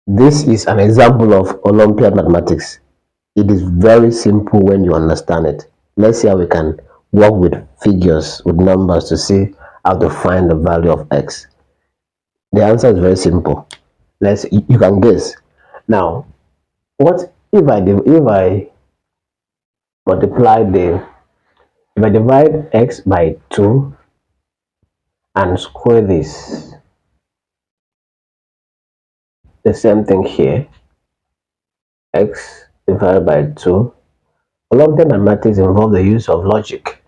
This is an example of Olympiad mathematics. It is very simple when you understand it. Let's see how we can work with figures, with numbers to see how to find the value of x. The answer is very simple. You can guess. Now, what if I multiply the if I divide x by 2 and square this, the same thing here, x divided by 2. Olympiad mathematics involve the use of logic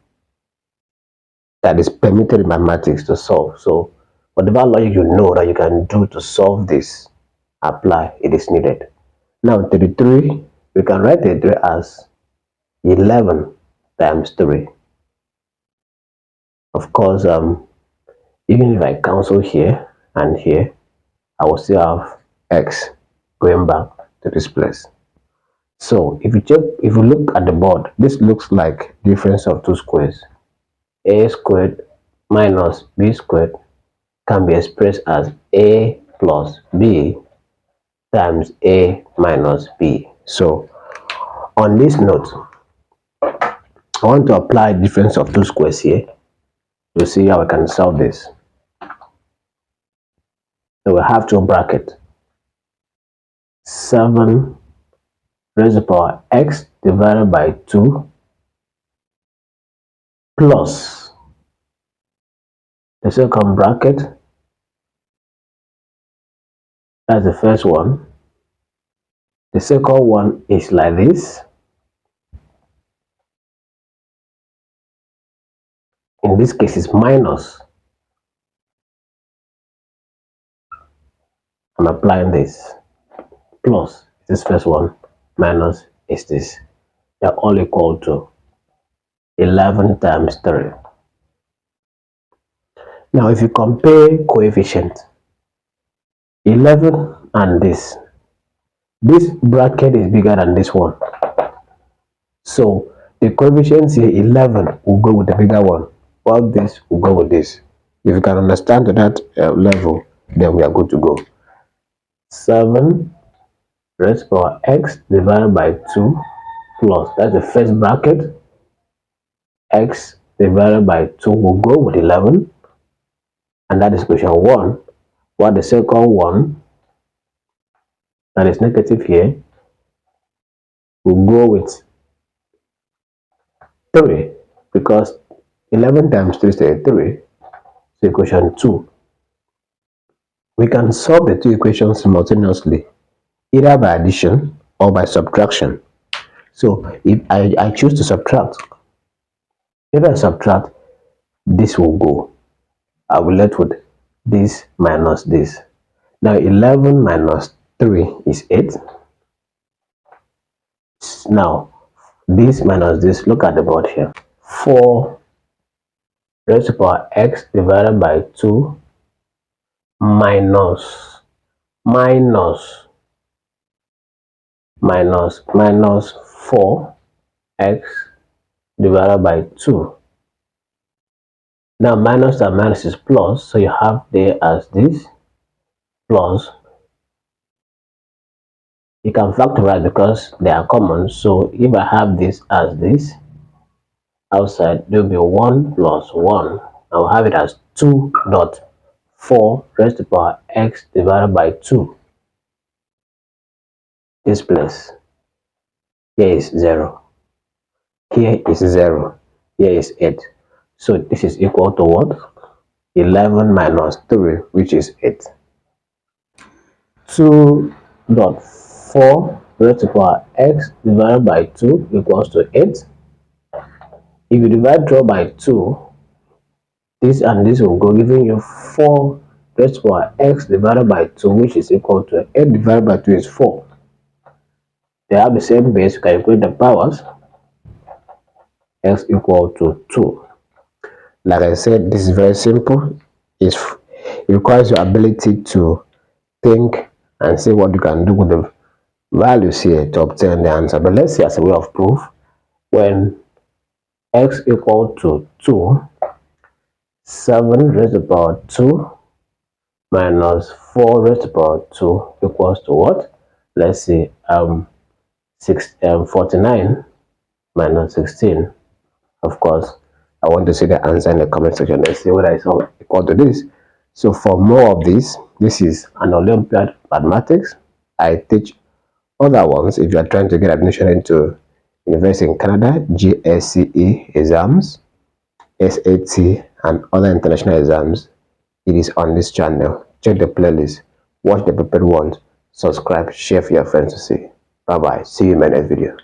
that is permitted in mathematics to solve. So whatever logic you know that you can do to solve this, apply, it is needed. Now 33, we can write 33 as 11 times 3. Of course, even if I cancel here and here, I will still have x going back to this place. So if you look at the board, this looks like difference of two squares. A squared minus b squared can be expressed as a plus b times a minus b. So on this note, I want to apply difference of two squares here to see how I can solve this. So we have to bracket 7 raised to the power x divided by 2 plus the second bracket, that's the first one. The second one is like this. In this case, it's minus. I'm applying this. Plus this first one, minus is this. They're all equal to 11 times 3. Now, if you compare coefficient, 11 and this bracket is bigger than this one. So the coefficients here, 11 will go with the bigger one, while this will go with this. If you can understand to that level, then we are good to go. 7 raised to the power x divided by 2 plus, that's the first bracket, x divided by 2 will go with 11, and that is equation 1, while the second one, that is negative here, will go with 3, because 11 times 3 is 33, so equation 2. We can solve the two equations simultaneously, either by addition or by subtraction. So if I choose to subtract, if I subtract, this will go. I will left with this minus this. Now 11 minus 3 is 8. Now this minus this, look at the board here. 4 raised to the power x divided by 2 minus 4x divided by 2. Now minus and minus is plus, so you have there as this plus. You can factorize because they are common, so if I have this as this, outside there will be 1 plus 1. I will have it as 2.4 raised to the power x divided by 2. This place, here is 0, here is 0, here is 8. So this is equal to what? 11 minus 3, which is 8. 2.4 raised to the power x divided by 2 equals to 8. If you divide 12 by 2, this and this will go, giving you 4 raised to the power x divided by 2, which is equal to 8 divided by 2 is 4. They have the same base, you can equate the powers. X equal to 2. Like I said, this is very simple. It requires your ability to think and see what you can do with the values here to obtain the answer. But let's see as a way of proof, when x equal to 2, 7 raised to the power 2 minus 4 raised to the power 2 equals to what? Let's see, 49 minus 16. Of course, I want to see the answer in the comment section. Let's see what I saw equal to this. So for more of this is an Olympiad mathematics. I teach other ones if you are trying to get admission into university in Canada, GSCE exams, SAT, and other international exams. It is on this channel. Check the playlist, watch the prepared ones, subscribe, share for your friends to see. Bye bye. See you in my next video.